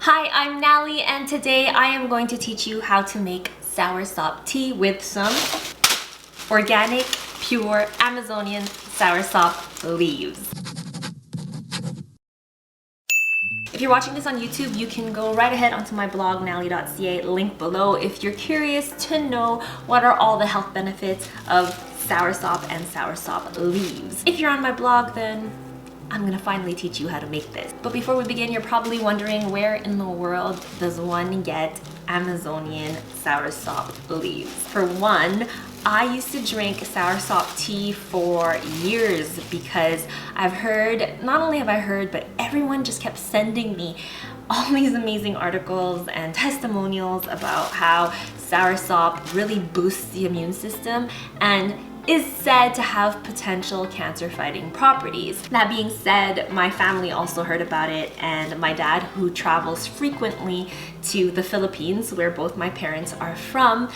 Hi, I'm Nalie, and today I am going to teach you how to make soursop tea with some organic, pure Amazonian soursop leaves. If you're watching this on YouTube, you can go right ahead onto my blog, nalie.ca, link below, if you're curious to know what are all the health benefits of soursop and soursop leaves. If you're on my blog, then I'm gonna finally teach you how to make this. But before we begin, you're probably wondering, where in the world does one get Amazonian soursop leaves? For one, I used to drink soursop tea for years because I've heard, not only have I heard, but everyone just kept sending me all these amazing articles and testimonials about how soursop really boosts the immune system and is said to have potential cancer-fighting properties. That being said, my family also heard about it, and my dad, who travels frequently to the Philippines, where both my parents are from,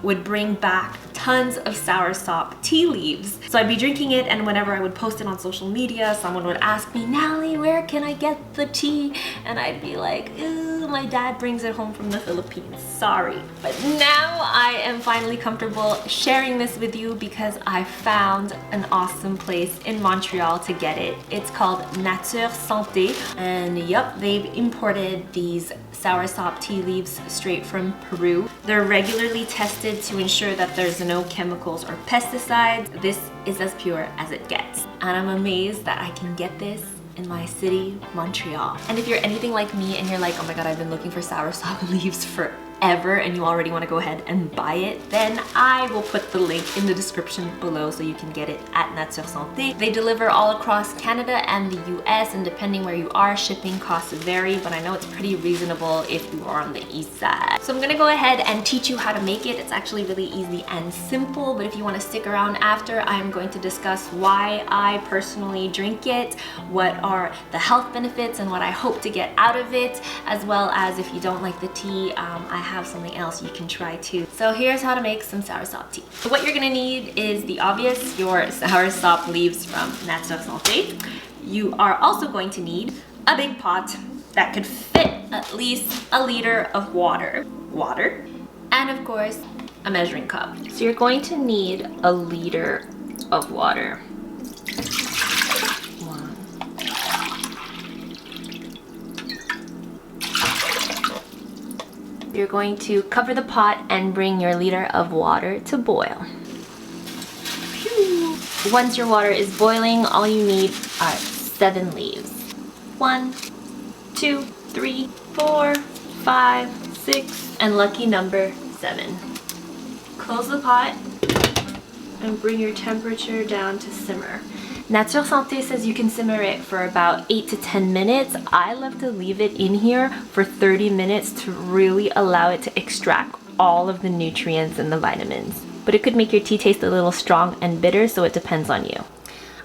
would bring back tons of soursop tea leaves. So I'd be drinking it, and whenever I would post it on social media, someone would ask me, "Nalie, where can I get the tea?" And I'd be like, "Ooh, my dad brings it home from the Philippines, sorry." But now I am finally comfortable sharing this with you because I found an awesome place in Montreal to get it. It's called Nature Santé, and yep, they've imported these soursop tea leaves straight from Peru. They're regularly tested to ensure that there's no chemicals or pesticides. This is as pure as it gets, and I'm amazed that I can get this in my city, Montreal. And if you're anything like me and you're like, "Oh my god, I've been looking for soursop leaves forever," and you already want to go ahead and buy it, then I will put the link in the description below so you can get it at Nature Santé. They deliver all across Canada and the US, and depending where you are, shipping costs vary, but I know it's pretty reasonable if you are on the east side. So I'm gonna go ahead and teach you how to make it. It's actually really easy and simple, but if you want to stick around after, I'm going to discuss why I personally drink it, what are the health benefits and what I hope to get out of it, as well as if you don't like the tea, I have something else you can try too. So here's how to make some soursop tea. So what you're gonna need is the obvious, your soursop leaves from Nature Santé. You are also going to need a big pot that could fit at least a liter of water, and of course a measuring cup. So you're going to need a liter of water. You're going to cover the pot and bring your liter of water to boil. Once your water is boiling, all you need are 7 leaves. 1, 2, 3, 4, 5, 6, and lucky number 7. Close the pot and bring your temperature down to simmer. Nature Santé says you can simmer it for about 8 to 10 minutes. I love to leave it in here for 30 minutes to really allow it to extract all of the nutrients and the vitamins. But it could make your tea taste a little strong and bitter, so it depends on you.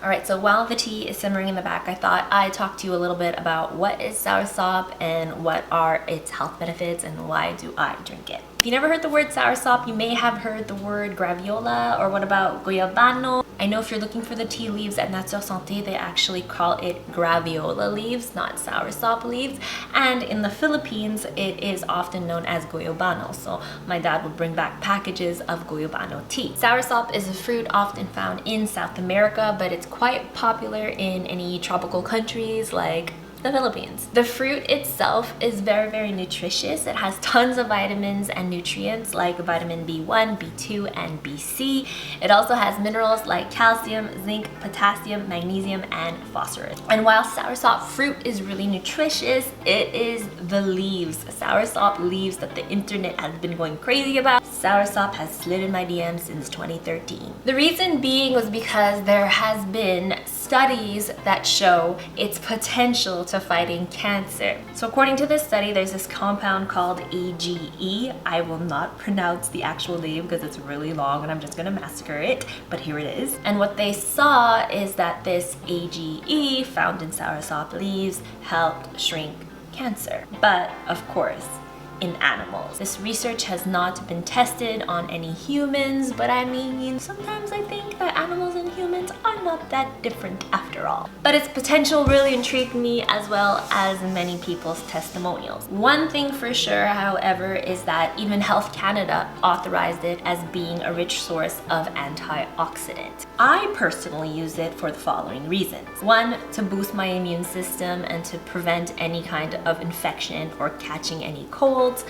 Alright, so while the tea is simmering in the back, I thought I'd talk to you a little bit about what is soursop and what are its health benefits and why do I drink it. If you never heard the word soursop, you may have heard the word Graviola, or what about Guyabano? I know if you're looking for the tea leaves at Nature Santé, they actually call it Graviola leaves, not soursop leaves. And in the Philippines, it is often known as Guyabano. So my dad would bring back packages of Guyabano tea. Soursop is a fruit often found in South America, but it's quite popular in any tropical countries like the Philippines. The fruit itself is very, very nutritious. It has tons of vitamins and nutrients like vitamin B1, B2, and BC. It also has minerals like calcium, zinc, potassium, magnesium, and phosphorus. And while soursop fruit is really nutritious, it is the leaves, soursop leaves, that the internet has been going crazy about. Soursop has slid in my DMs since 2013. The reason being was because there has been studies that show its potential to fighting cancer. So according to this study, there's this compound called AGE. I will not pronounce the actual name because it's really long and I'm just gonna massacre it, but here it is. And what they saw is that this AGE found in soursop leaves helped shrink cancer. But of course, in animals. This research has not been tested on any humans, but I mean, sometimes I think that animals and humans are not that different after all. But its potential really intrigued me, as well as many people's testimonials. One thing for sure, however, is that even Health Canada authorized it as being a rich source of antioxidant. I personally use it for the following reasons. One, to boost my immune system and to prevent any kind of infection or catching any colds.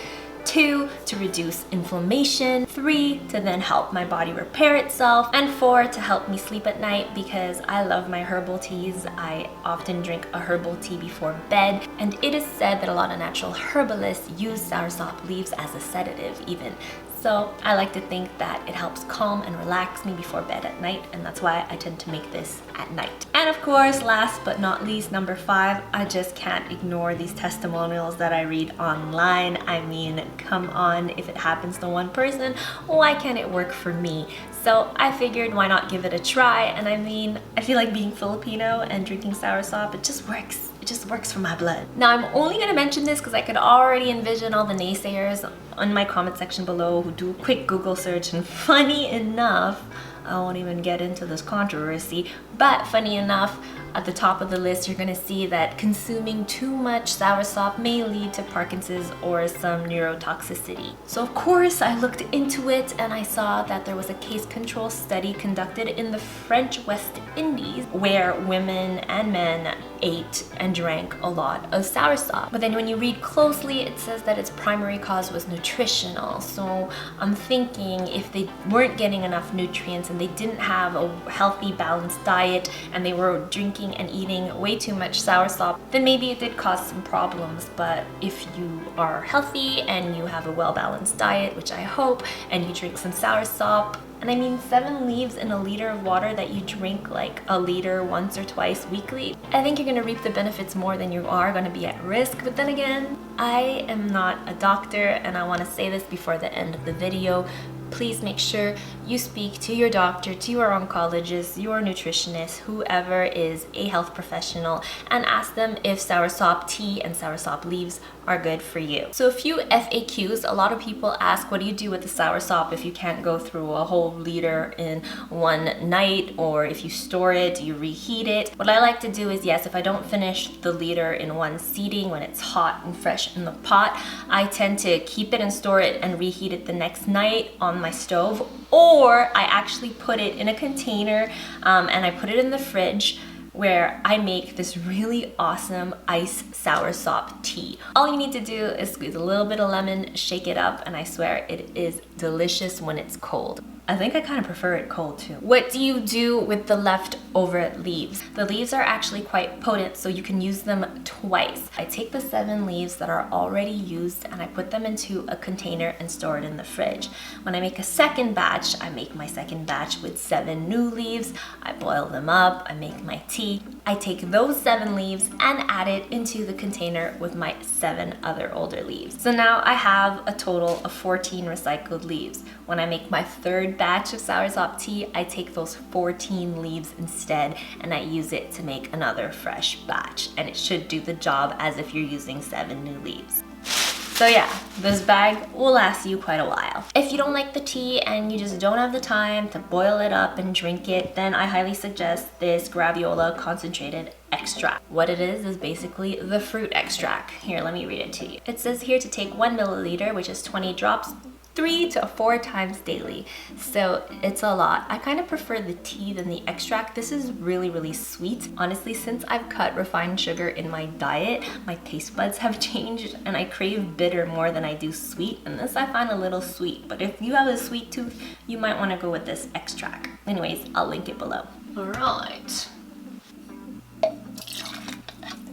2, to reduce inflammation. 3, to then help my body repair itself. And 4, to help me sleep at night because I love my herbal teas. I often drink a herbal tea before bed, and it is said that a lot of natural herbalists use soursop leaves as a sedative even. So I like to think that it helps calm and relax me before bed at night, and that's why I tend to make this at night. And of course, last but not least, number 5, I just can't ignore these testimonials that I read online. I mean, come on, if it happens to one person, why can't it work for me? So I figured, why not give it a try? And I mean, I feel like being Filipino and drinking soursop, it just works. It just works for my blood. Now, I'm only gonna mention this because I could already envision all the naysayers on my comment section below who do a quick Google search, and funny enough, I won't even get into this controversy, but funny enough, at the top of the list, you're gonna see that consuming too much soursop may lead to Parkinson's or some neurotoxicity. So of course, I looked into it and I saw that there was a case control study conducted in the French West Indies where women and men ate and drank a lot of soursop. But then when you read closely, it says that its primary cause was nutritional. So I'm thinking if they weren't getting enough nutrients and they didn't have a healthy, balanced diet and they were drinking and eating way too much soursop, then maybe it did cause some problems. But if you are healthy and you have a well-balanced diet, which I hope, and you drink some soursop, and I mean 7 leaves in a liter of water that you drink like a liter once or twice weekly, I think you're gonna reap the benefits more than you are gonna be at risk. But then again, I am not a doctor, and I wanna say this before the end of the video. Please make sure you speak to your doctor, to your oncologist, your nutritionist, whoever is a health professional, and ask them if soursop tea and soursop leaves are good for you. So a few FAQs. A lot of people ask, what do you do with the soursop if you can't go through a whole liter in one night, or if you store it, do you reheat it? What I like to do is, yes, if I don't finish the liter in one seating when it's hot and fresh in the pot, I tend to keep it and store it and reheat it the next night on my stove, or I actually put it in a container and I put it in the fridge, where I make this really awesome ice soursop tea. All you need to do is squeeze a little bit of lemon, shake it up, and I swear it is delicious when it's cold. I think I kind of prefer it cold too. What do you do with the leftover leaves? The leaves are actually quite potent, so you can use them twice. I take the 7 leaves that are already used and I put them into a container and store it in the fridge. When I make a second batch, I make my second batch with 7 new leaves. I boil them up, I make my tea. I take those 7 leaves and add it into the container with my 7 other older leaves. So now I have a total of 14 recycled leaves. When I make my third batch of soursop tea, I take those 14 leaves instead and I use it to make another fresh batch, and it should do the job as if you're using 7 new leaves. So yeah, this bag will last you quite a while. If you don't like the tea and you just don't have the time to boil it up and drink it, then I highly suggest this Graviola concentrated extract. What it is basically the fruit extract. Here, let me read it to you. It says here to take 1 milliliter, which is 20 drops, 3 to 4 times daily. So it's a lot. I kind of prefer the tea than the extract. This is really, really sweet. Honestly, since I've cut refined sugar in my diet, my taste buds have changed and I crave bitter more than I do sweet. And this I find a little sweet, but if you have a sweet tooth, you might want to go with this extract. Anyways, I'll link it below. All right.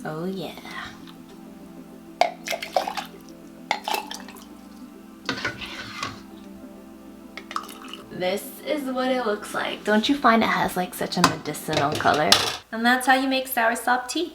Oh yeah. This is what it looks like. Don't you find it has like such a medicinal color? And that's how you make soursop tea.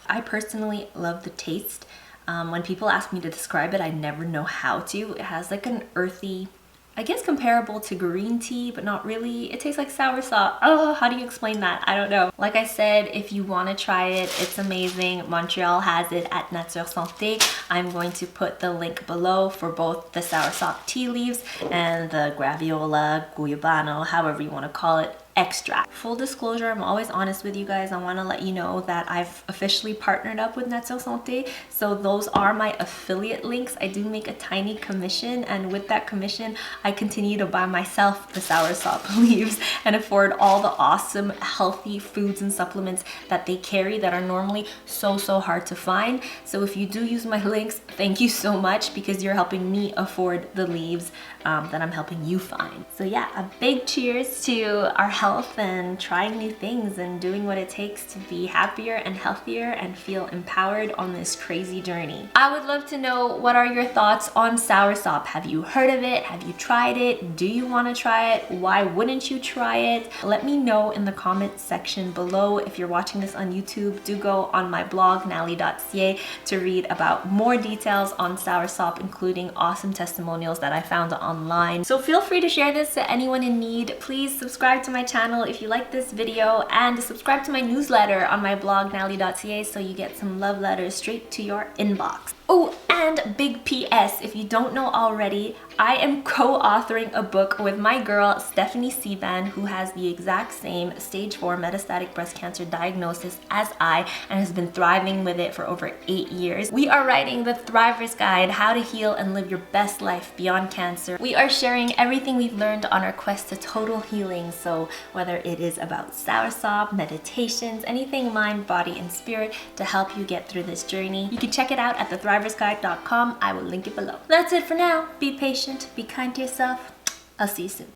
I personally love the taste. When people ask me to describe it, I never know how to. It has like an earthy I guess comparable to green tea, but not really. It tastes like soursop. Oh, how do you explain that? I don't know. Like I said, if you want to try it, it's amazing. Montreal has it at Nature Santé. I'm going to put the link below for both the soursop tea leaves and the Graviola, Guyabano, however you want to call it, extract. Full disclosure, I'm always honest with you guys. I want to let you know that I've officially partnered up with Nature Santé, so those are my affiliate links. I do make a tiny commission, and with that commission I continue to buy myself the soursop leaves and afford all the awesome healthy foods and supplements that they carry that are normally so hard to find. So if you do use my links, thank you so much, because you're helping me afford the leaves that I'm helping you find. So yeah, a big cheers to our health and trying new things and doing what it takes to be happier and healthier and feel empowered on this crazy journey. I would love to know, what are your thoughts on soursop? Have you heard of it? Have you tried it? Do you want to try it? Why wouldn't you try it? Let me know in the comment section below. If you're watching this on YouTube, do go on my blog nalie.ca to read about more details on soursop, including awesome testimonials that I found online. So feel free to share this to anyone in need. Please subscribe to my channel if you like this video, and subscribe to my newsletter on my blog nalie.ca so you get some love letters straight to your inbox. Oh, and big PS, if you don't know already, I am co-authoring a book with my girl Stephanie Seaban, who has the exact same stage 4 metastatic breast cancer diagnosis as I and has been thriving with it for over 8 years. We are writing the Thriver's Guide, how to heal and live your best life beyond cancer. We are sharing everything we've learned on our quest to total healing, so whether it is about soursop, meditations, anything mind, body, and spirit to help you get through this journey, you can check it out at thethriversguide.com. I will link it below. That's it for now. Be patient, be kind to yourself. I'll see you soon.